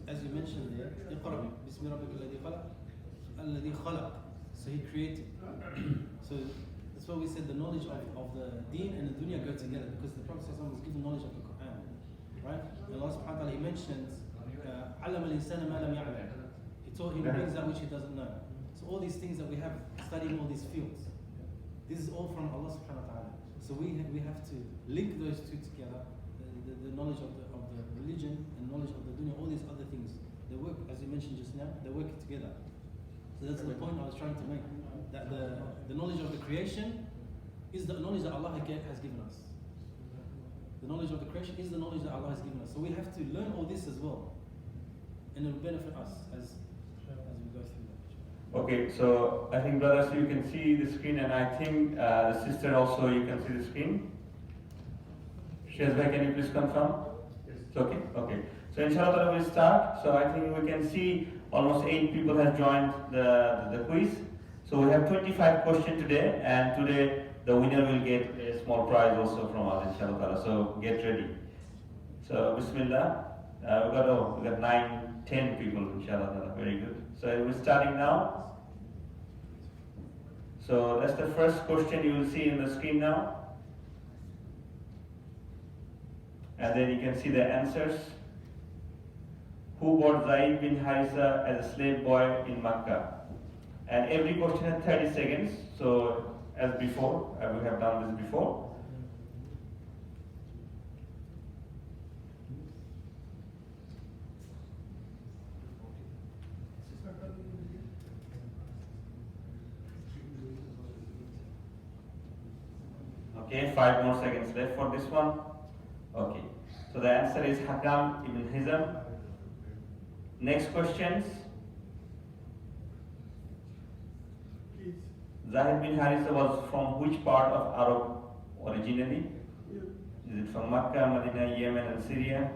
as you mentioned there, اقرأ بسم ربك الذي خلق الذي خلق. So he created. So that's why we said the knowledge of the deen and the dunya go together, because the Prophet ﷺ was given knowledge of the Quran. Right? And Allah subhanahu wa ta'ala, he mentions علم الإنسان ما لم يعلم. He taught him things that which he doesn't know. So all these things that we have studying all these fields, this is all from Allah subhanahu wa ta'ala. So we have to link those two together, the knowledge of the religion and knowledge of the dunya, all these other things. They work, as you mentioned just now, they work together. So that's the point I was trying to make, that the knowledge of the creation is the knowledge that Allah has given us. The knowledge of the creation is the knowledge that Allah has given us. So we have to learn all this as well, and it will benefit us as we go through that. Okay, so I think brothers, you can see the screen, and I think the sister also, you can see the screen. Shazbhai, can you please confirm? Yes. It's okay? Okay. So inshallah we'll start. So I think we can see almost 8 people have joined the quiz. So we have 25 questions today, and today the winner will get a small prize also from us, inshallah. So get ready. So Bismillah. We got 9, 10 people, inshallah. Very good. So we're starting now. So that's the first question you will see in the screen now. And then you can see the answers. Who bought Zaid bin Harisa as a slave boy in Makkah? And every question has 30 seconds. So as before, we have done this before. Okay, 5 more seconds left for this one. Okay, so the answer is Hakam ibn Hizam. Next questions. Zaid bin Harisa was from which part of Arab originally? Is it from Makkah, Medina, Yemen and Syria?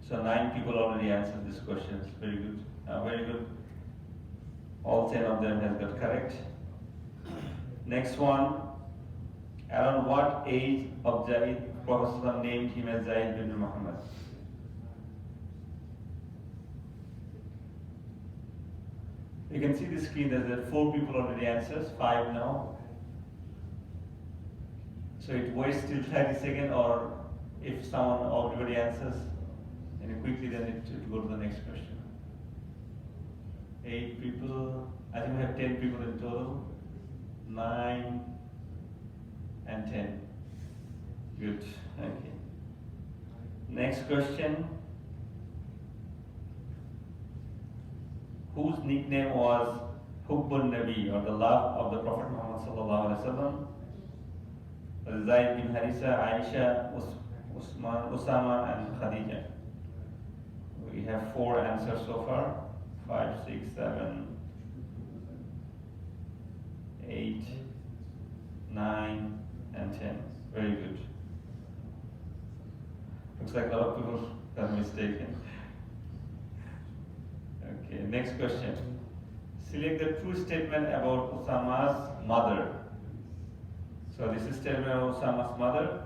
So 9 people already answered this question. Very good. Very good. All 10 of them has got correct. Next one. Around what age of Zaid, Prophet named him as Zaid bin Muhammad? You can see the screen, there's 4 people already answers, 5 now. So it waits till 30 seconds, or if someone already answers, and quickly then it go to the next question. 8 people, I think we have 10 people in total. 9 and 10. Good, okay. Next question. Whose nickname was Hubbun Nabi, or the love of the Prophet Muhammad sallallahu alaihi wasallam? Zaid bin Harisa, Aisha, Usama and Khadija. We have 4 answers so far. 5, 6, 7, 8, 9 and 10. Very good. Looks like a lot of people are mistaken. Okay, next question. Select the true statement about Usama's mother. So this is statement about Usama's mother.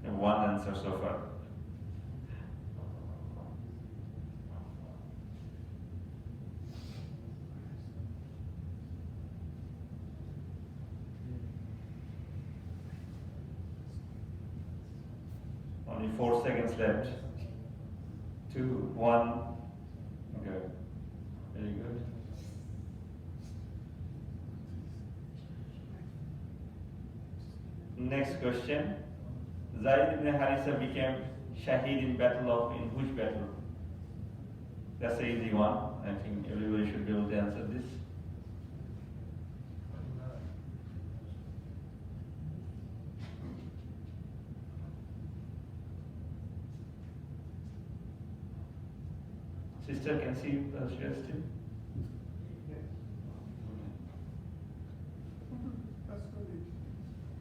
And 1 answer so far. Only 4 seconds left. 2, 1. Okay. Very good. Next question. Zaid ibn Harisa became Shaheed in which battle? That's an easy one. I think everybody should be able to answer this. Sister, can see the suggestion?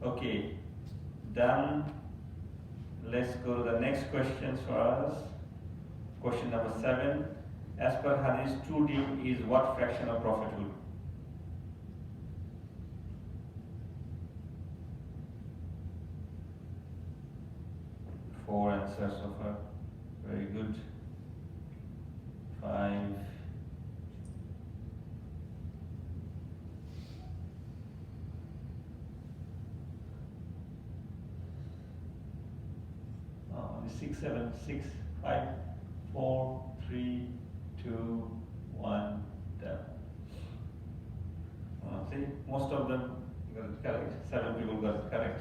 Okay, done. Let's go to the next questions for us. Question number 7. As per Hadith, true deen is what fraction of prophethood? Four answers so far. Very good. 5. Only 6, 7, 6, 5, 4, 3, 2, 1, done. See, most of them got it correct. 7 people got it correct.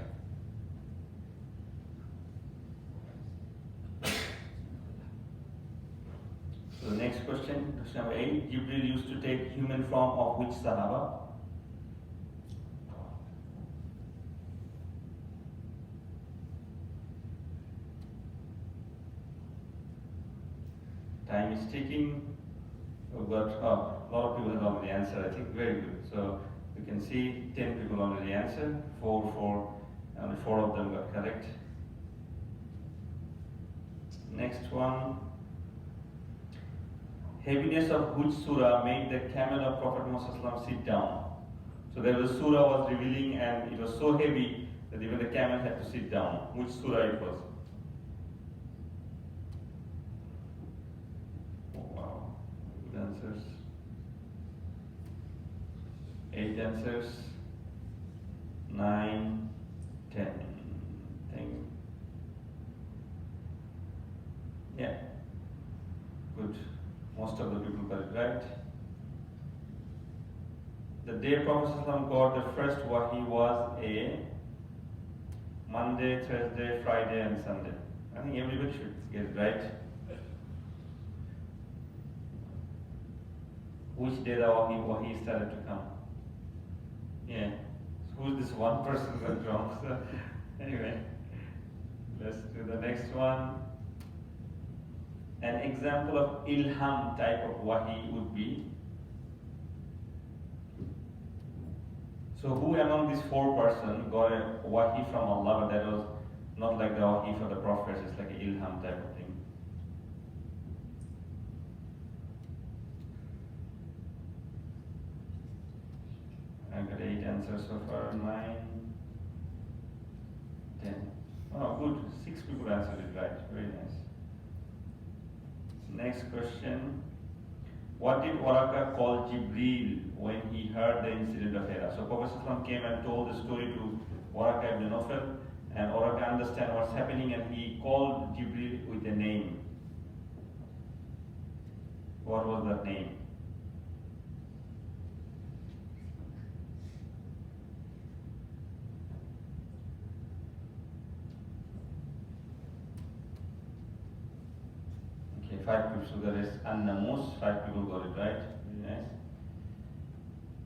So the next question, question number 8. Jibril used to take human form of which Sahaba? Time is ticking. We've got a lot of people have already answered. I think very good. So you can see 10 people already answered. 4, only 4 of them got correct. Next one. Heaviness of which surah made the camel of Prophet Muhammad sit down? So there was a surah was revealing and it was so heavy that even the camel had to sit down. Which surah it was? Oh, wow, good answers. 8 answers. 9, 10. Yeah, good. Most of the people got it right. The day Prophet got the first wahi was a Monday, Thursday, Friday and Sunday. I think everybody should get it right. Which day the wahi started to come? Yeah. So who's this one person got wrong? So anyway, let's do the next one. An example of ilham type of wahi would be. So who among these 4 persons got a wahi from Allah, but that was not like the wahi for the prophets, it's like an ilham type of thing. I got 8 answers so far, 9, 10. Oh good, 6 people answered it right, very nice. Next question. What did Waraka call Jibril when he heard the incident of Hira? So Prophet ﷺ came and told the story to Waraka ibn Nawfal, and Waraka understand what's happening and he called Jibril with a name. What was that name? Okay, 5 people got it. An-Namus, 5 people got it right. Very nice.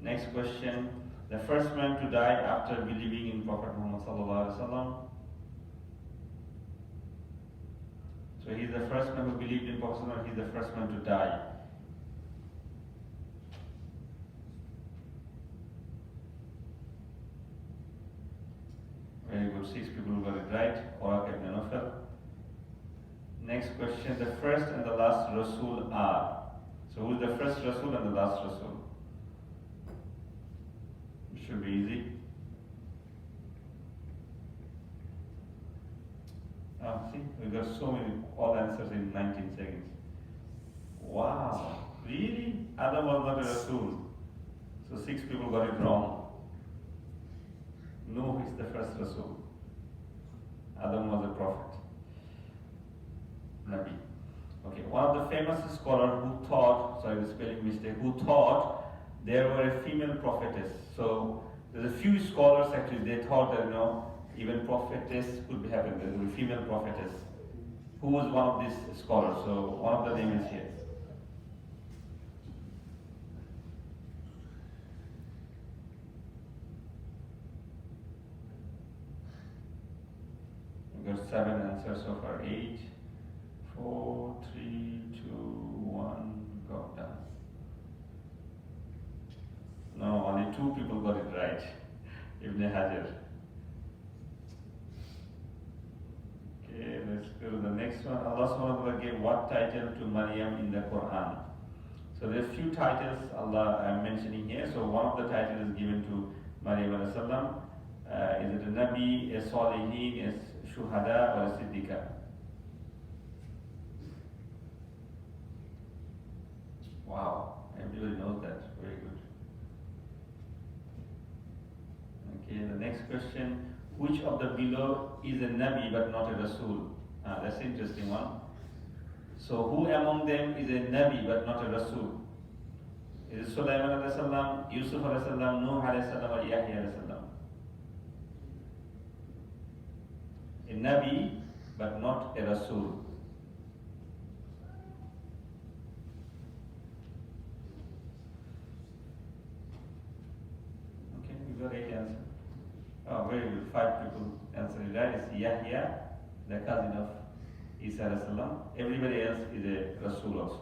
Next question. The first man to die after believing in Prophet Muhammad sallallahu alaihi wasallam. So he's the first man who believed in Prophet sallallahu alaihi wasallam. He's the first man to die. Very good. 6 people got it right. Waraq ibn Nawfal. Next question. The first and the last Rasul are. So who is the first Rasul and the last Rasul? It should be easy. See, we got so many, all answers in 19 seconds. Wow, really? Adam was not a Rasul. So 6 people got it wrong. Nuh is the first Rasul. Adam was a prophet. Nabi. Okay, one of the famous scholars who thought, sorry the spelling mistake, who thought there were a female prophetess. So there's a few scholars actually, they thought that even prophetess could be happening, there will be female prophetess. Who was one of these scholars? So one of the names is here. We got 7 answers so far, 8, 4, 3, 2, 1, go down. No, only 2 people got it right. Ibn Hajar. Okay, let's go to the next one. Allah subhanahu wa ta'ala gave what title to Maryam in the Quran? So there's few titles Allah I'm mentioning here. So one of the titles is given to Maryam alayhi salam. Is it a Nabi, a Salihin, a Shuhada, or a Siddiqa? Wow, everybody knows that. Very good. Okay, the next question. Which of the below is a Nabi but not a Rasul? That's an interesting one. So who among them is a Nabi but not a Rasul? Is it Sulaiman alayhi salam, Yusuf alayhi salam, Nuh alayhi salam, or Yahya alayhi salam? A Nabi but not a Rasul. Okay, we got 8 answers. Oh, very good. 5 people answered right. It's Yahya, the cousin of Isa alayhi salam. Everybody else is a Rasul also.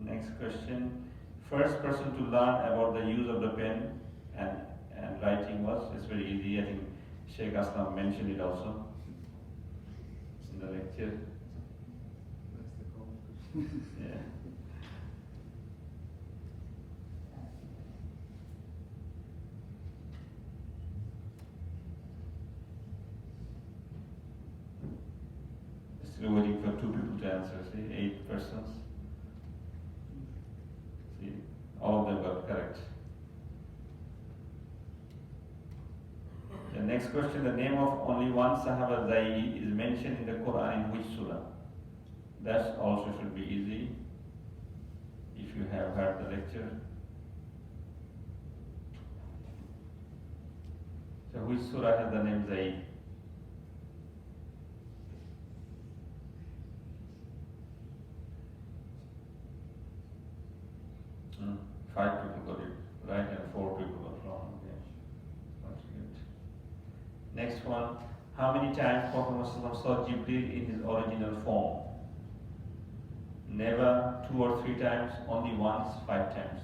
Next question. First person to learn about the use of the pen and writing was, it's very easy. I think Sheikh Aslam mentioned it also in the lecture. That's the common Yeah. Still waiting for 2 people to answer. See, 8 persons. See, all of them got correct. The next question, the name of only one Sahaba Zai is mentioned in the Quran in which surah? That also should be easy if you have heard the lecture. So which surah has the name Zai? Hmm. 5 people got it right and 4 people got wrong. Okay. That's good. Next one. How many times Prophet Muhammad saw Jibreel in his original form? Never, 2 or 3 times, only once, 5 times.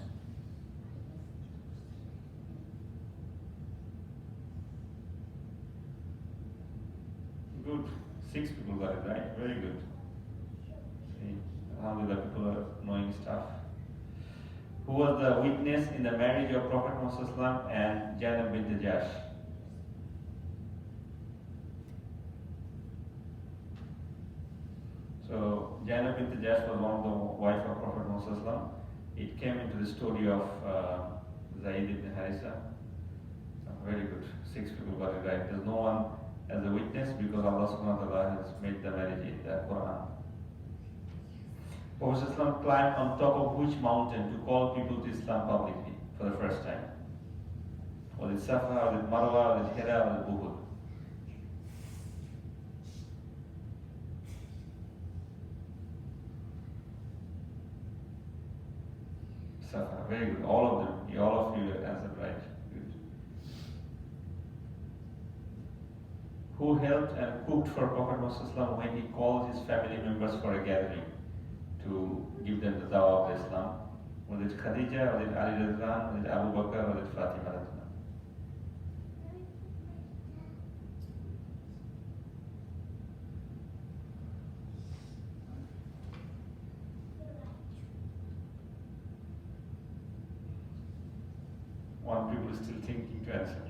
Good. 6 people got it right. Very good. See, alhamdulillah, people are knowing stuff. Who was the witness in the marriage of Prophet Muhammad and Zainab bint Jahsh? So Zainab bint Jahsh was one of the wife of Prophet Muhammad. It came into the story of Zayd ibn Harisa. Very good. 6 people got it right. There's no one as a witness because Allah subhanahu wa ta'ala has made the marriage in the Quran. Prophet climbed on top of which mountain to call people to Islam publicly for the first time? Was it Safa, was it Marwa, was it Hira, was it Uhud? Safa, very good. All of them, all of you answered right. Good. Who helped and cooked for Prophet Muhammad when he called his family members for a gathering to give them the dawah of Islam? Was it Khadija, was it Ali Radwan, was it Abu Bakr, was it Fatima Radwan? One people is still thinking to answer.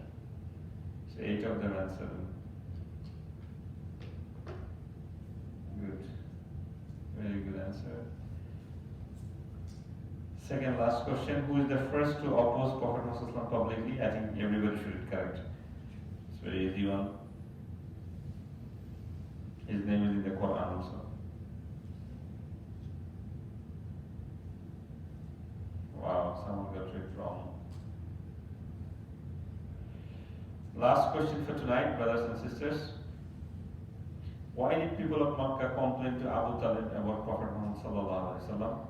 So 8 of them answered. Good. Very good answer. Second last question. Who is the first to oppose Prophet Muhammad publicly? I think everybody should correct. It's a very easy one. His name is in the Quran also. Wow, someone got it wrong. Last question for tonight, brothers and sisters. Why did people of Makkah complain to Abu Talib about Prophet Muhammad sallallahu alaihi wasallam?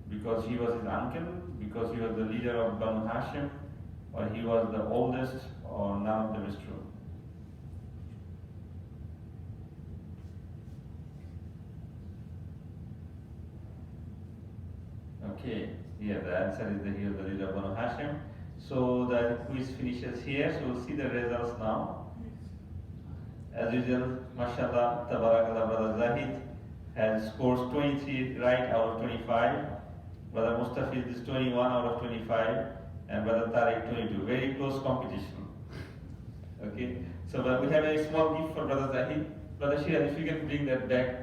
Because he was his uncle, because he was the leader of Banu Hashim, or he was the oldest, or none of them is true? Okay, yeah, the answer is that he was the leader of Banu Hashim. So the quiz finishes here, so we'll see the results now. As usual, mashallah, tabarakallah, brother Zahid has scores 23 right out of 25. Brother Mustafiz is 21 out of 25. And brother Tariq 22. Very close competition. Okay. So we have a small gift for brother Zahid. Brother Seerah, if you can bring that back.